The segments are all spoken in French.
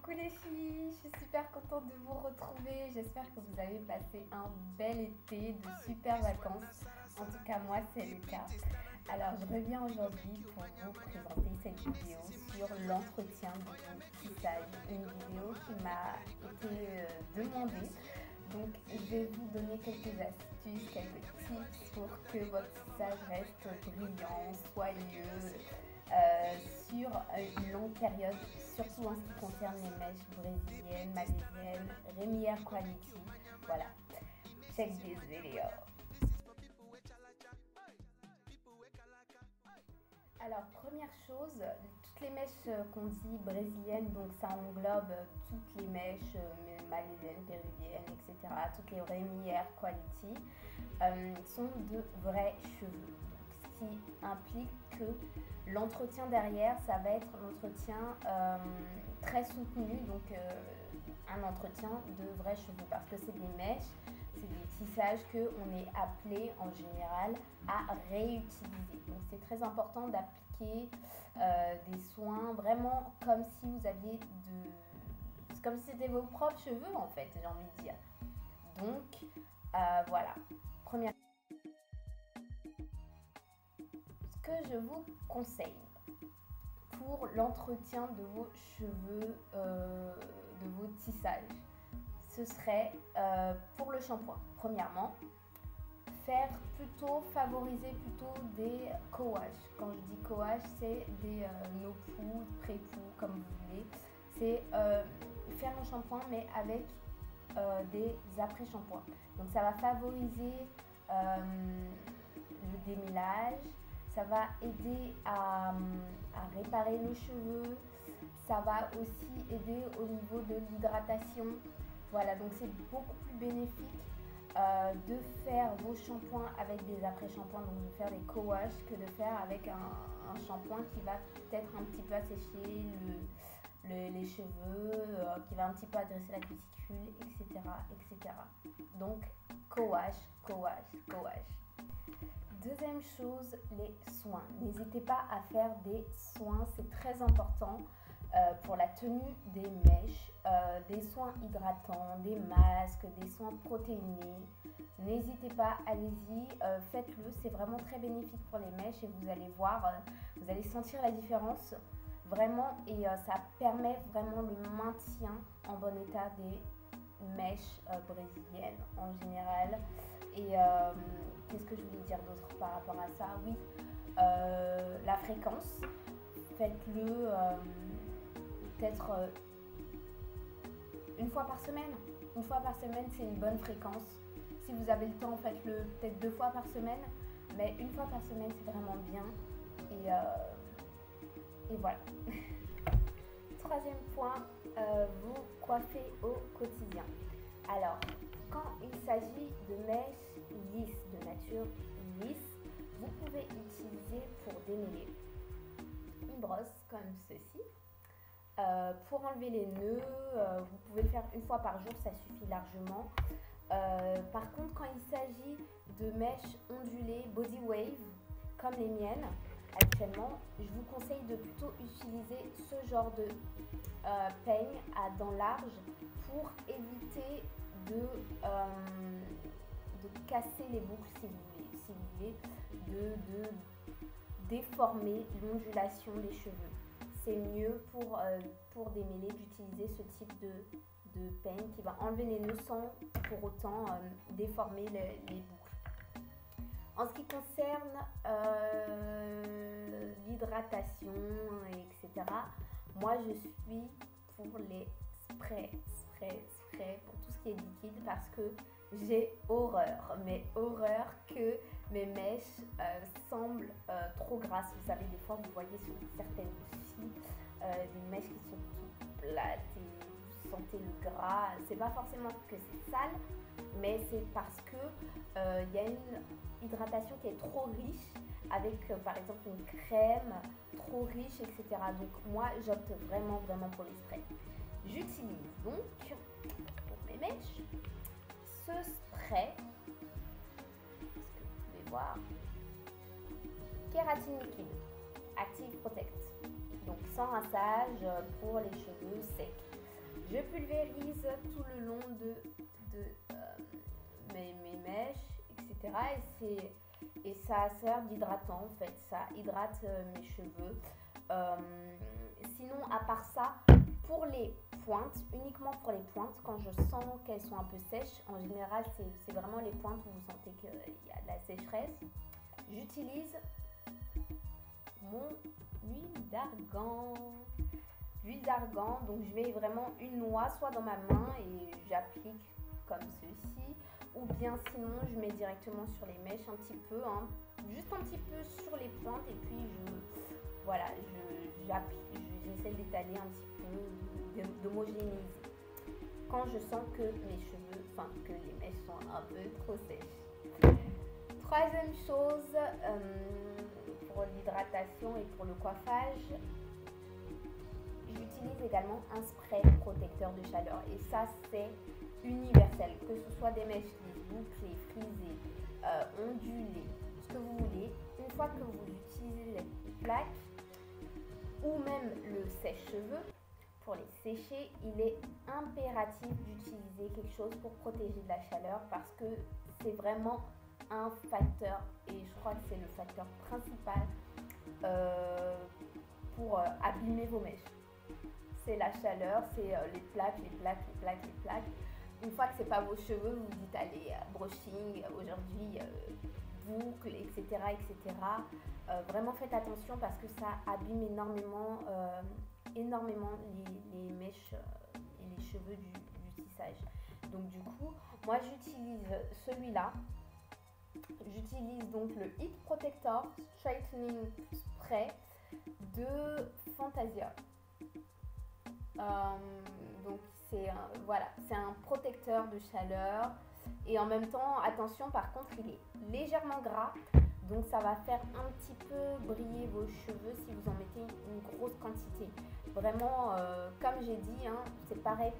Coucou les filles, je suis super contente de vous retrouver. J'espère que vous avez passé un bel été, de super vacances. En tout cas, moi, c'est le cas. Alors, je reviens aujourd'hui pour vous présenter cette vidéo sur l'entretien de vos tissages. Une vidéo qui m'a été demandée. Donc, je vais vous donner quelques astuces, quelques tips pour que votre tissage reste brillant, soyeux, sur une longue période, surtout en ce qui concerne les mèches brésiliennes, malaisiennes, Rémière Quality. Voilà, check this video. Alors, première chose, toutes les mèches qu'on dit brésiliennes, donc ça englobe toutes les mèches malaisiennes, péruviennes, etc., toutes les Rémière Quality, sont de vrais cheveux. Ce qui implique que l'entretien derrière, ça va être l'entretien très soutenu, donc un entretien de vrais cheveux, parce que c'est des mèches, c'est des tissages qu'on est appelé en général à réutiliser. Donc c'est très important d'appliquer des soins vraiment comme si vous aviez comme si c'était vos propres cheveux en fait, j'ai envie de dire. Donc voilà, première. Ce que je vous conseille pour l'entretien de vos cheveux, de vos tissages, ce serait pour le shampoing. Premièrement, favoriser plutôt des co-wash. Quand je dis co-wash, c'est des no-poo, pré-poo, comme vous voulez. C'est faire un shampoing mais avec des après-shampoings. Donc ça va favoriser le démêlage, ça va aider à réparer le cheveu, ça va aussi aider au niveau de l'hydratation. Voilà, donc c'est beaucoup plus bénéfique de faire vos shampoings avec des après-shampoings, donc de faire des co-wash, que de faire avec un shampoing qui va peut-être un petit peu assécher les cheveux, qui va un petit peu agresser la cuticule, etc., etc. Donc co-wash, co-wash, co-wash. Deuxième chose, les soins. N'hésitez pas à faire des soins, c'est très important pour la tenue des mèches, des soins hydratants, des masques, des soins protéinés. N'hésitez pas, allez-y, faites-le, c'est vraiment très bénéfique pour les mèches et vous allez voir, vous allez sentir la différence vraiment et ça permet vraiment le maintien en bon état des mèches brésiliennes en général. Et qu'est-ce que je voulais dire d'autre par rapport à ça? Oui, la fréquence, faites-le peut-être une fois par semaine. Une fois par semaine, c'est une bonne fréquence. Si vous avez le temps, faites-le peut-être 2 fois par semaine, mais une fois par semaine, c'est vraiment bien. Et voilà. Troisième point, vous coiffez au quotidien. Alors, quand il s'agit de mèches lisses, de nature lisse, vous pouvez utiliser pour démêler une brosse comme ceci. Pour enlever les nœuds, vous pouvez le faire une fois par jour, ça suffit largement. Par contre, quand il s'agit de mèches ondulées, body wave, comme les miennes, actuellement, je vous conseille de plutôt utiliser ce genre de peigne à dents larges pour éviter de casser les boucles si vous voulez, de déformer l'ondulation des cheveux. C'est mieux pour démêler d'utiliser ce type de peigne qui va enlever les nœuds sans pour autant déformer les boucles. En ce qui concerne l'hydratation, etc., moi je suis pour les sprays, pour tout ce qui est liquide parce que j'ai horreur, mais horreur que mes mèches semblent trop grasses. Vous savez, des fois vous voyez sur certaines filles des mèches qui sont toutes plates et vous sentez le gras. C'est pas forcément que c'est sale, mais c'est parce que y a une hydratation qui est trop riche avec par exemple une crème trop riche, etc. Donc moi j'opte vraiment pour les sprays. J'utilise donc pour mes mèches ce spray, ce que vous pouvez voir, kératine liquide, Active Protect, donc sans rinçage pour les cheveux secs. Je pulvérise tout le long de mes mèches, etc. Et ça sert d'hydratant en fait, ça hydrate mes cheveux. Sinon, à part ça, pour les pointes, uniquement pour les pointes, quand je sens qu'elles sont un peu sèches, en général c'est vraiment les pointes où vous sentez qu'il y a de la sécheresse, j'utilise mon huile d'argan. L'huile d'argan, donc je mets vraiment une noix soit dans ma main et j'applique comme ceci, ou bien sinon je mets directement sur les mèches un petit peu, hein, juste un petit peu sur les pointes, et puis j'essaie d'étaler un petit peu, d'homogénéiser. Quand je sens que mes cheveux, enfin que les mèches sont un peu trop sèches. Troisième chose, pour l'hydratation et pour le coiffage, j'utilise également un spray protecteur de chaleur, et ça c'est universel, que ce soit des mèches lisses, bouclées, frisées, ondulées, ce que vous voulez. Une fois que vous utilisez les plaques ou même le sèche-cheveux, pour les sécher, il est impératif d'utiliser quelque chose pour protéger de la chaleur, parce que c'est vraiment un facteur, et je crois que c'est le facteur principal pour abîmer vos mèches. C'est la chaleur, c'est les plaques. Une fois que c'est pas vos cheveux, vous vous dites allez, brushing aujourd'hui, boucle, etc. Vraiment faites attention, parce que ça abîme énormément les mèches et les cheveux du tissage. Donc du coup, moi j'utilise celui-là. J'utilise donc le Heat Protector Straightening Spray de Fantasia. Donc c'est un protecteur de chaleur, et en même temps, attention, par contre il est légèrement gras, donc ça va faire un petit peu briller vos cheveux si vous en mettez une grosse quantité. Vraiment, comme j'ai dit, hein, c'est pareil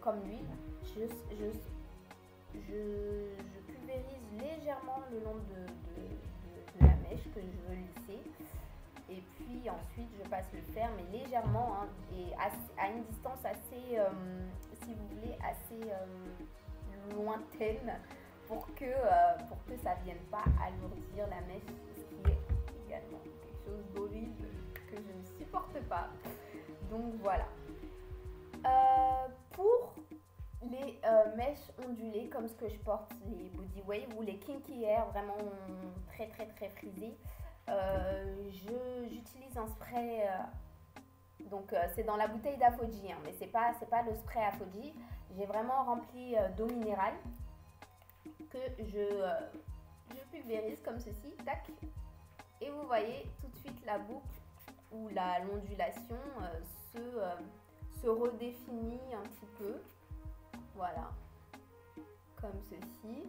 comme l'huile. Je pulvérise légèrement le long de la mèche que je veux lisser. Et puis ensuite je passe le fer, mais légèrement, hein, et à une distance assez, si vous voulez, assez lointaine, pour que ça ne vienne pas alourdir la mèche, ce qui est également quelque chose d'horrible que je ne supporte pas. Donc voilà. Pour les mèches ondulées comme ce que je porte, les body wave ou les kinky hair vraiment très très très frisées, j'utilise un spray, donc c'est dans la bouteille d'Afoji, hein, mais c'est pas le spray Afoji. J'ai vraiment rempli d'eau minérale que je pulvérise comme ceci, tac, et vous voyez tout de suite la boucle ou l'ondulation se redéfinit un petit peu, voilà, comme ceci.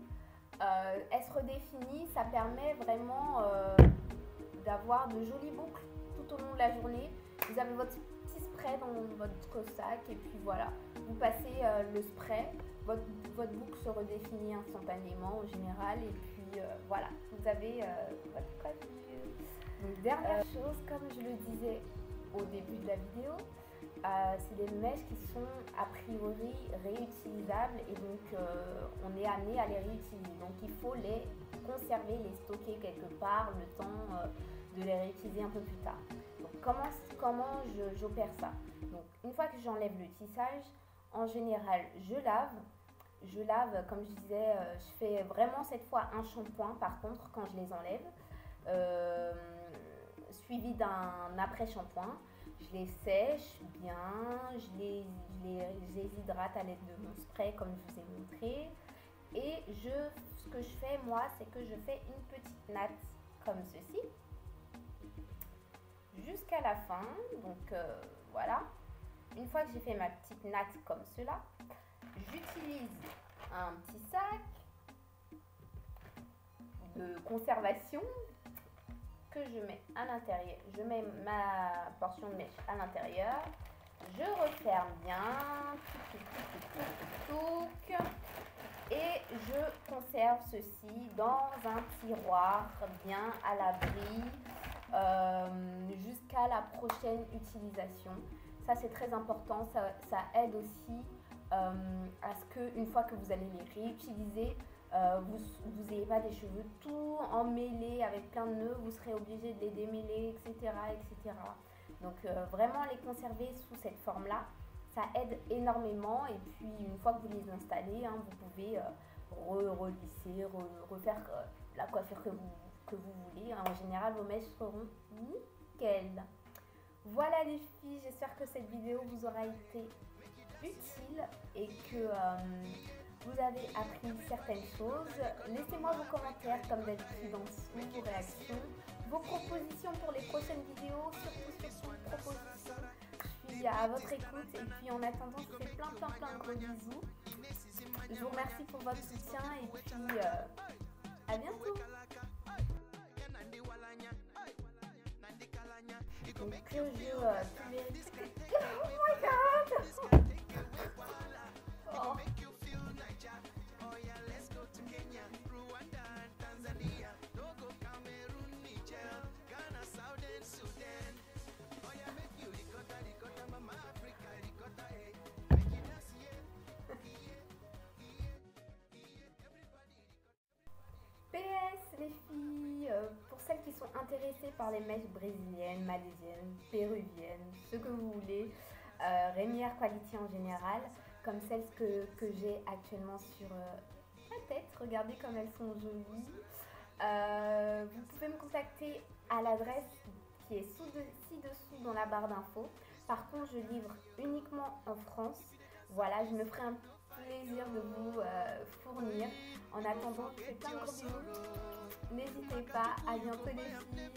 Elle se redéfinit, ça permet vraiment d'avoir de jolies boucles tout au long de la journée. Vous avez votre petit spray dans votre sac, et puis voilà, vous passez le spray, votre boucle se redéfinit instantanément en général, et puis voilà, vous avez votre coiffure. Donc dernière chose, comme je le disais au début de la vidéo, c'est des mèches qui sont a priori réutilisables, et donc on est amené à les réutiliser. Donc il faut les conserver, les stocker quelque part, le temps de les réutiliser un peu plus tard. Donc comment j'opère ça? Donc une fois que j'enlève le tissage, en général je lave, comme je disais, je fais vraiment cette fois un shampoing par contre quand je les enlève, suivi d'un après-shampoing. Je les sèche bien, je les hydrate à l'aide de mon spray comme je vous ai montré. Et ce que je fais moi, c'est que je fais une petite natte comme ceci jusqu'à la fin. Donc voilà. Une fois que j'ai fait ma petite natte comme cela, j'utilise un petit sac de conservation que je mets à l'intérieur. Je mets ma portion de mèche à l'intérieur. Je referme bien. Et je conserve ceci dans un tiroir bien à l'abri jusqu'à la prochaine utilisation. Ça c'est très important, ça aide aussi à ce qu'une fois que vous allez les réutiliser, vous n'ayez pas des cheveux tout emmêlés avec plein de nœuds, vous serez obligé de les démêler, etc. etc. Donc vraiment les conserver sous cette forme-là, ça aide énormément. Et puis une fois que vous les installez, hein, vous pouvez relisser, refaire la coiffure que vous voulez. En général, vos mèches seront nickel. Voilà les filles, j'espère que cette vidéo vous aura été utile et que vous avez appris certaines choses. Laissez-moi vos commentaires comme d'habitude en dessous, vos réactions, vos propositions pour les prochaines vidéos, surtout propositions. Je suis à votre écoute et puis en attendant, je vous fais plein de gros bisous. Je vous remercie pour votre soutien et puis à bientôt. Donc que je oh my god. Oh. PS les filles, pour celles qui sont intéressées par les mèches brésiliennes, malaisiennes, péruviennes, ce que vous voulez, Rémière Quality en général, comme celles que j'ai actuellement sur la tête, regardez comme elles sont jolies. Vous pouvez me contacter à l'adresse qui est ci-dessous dans la barre d'infos. Par contre, je livre uniquement en France. Voilà, je me ferai un plaisir de vous fournir. En attendant, je vous fais plein de gros bisous. N'hésitez pas, à bientôt les filles.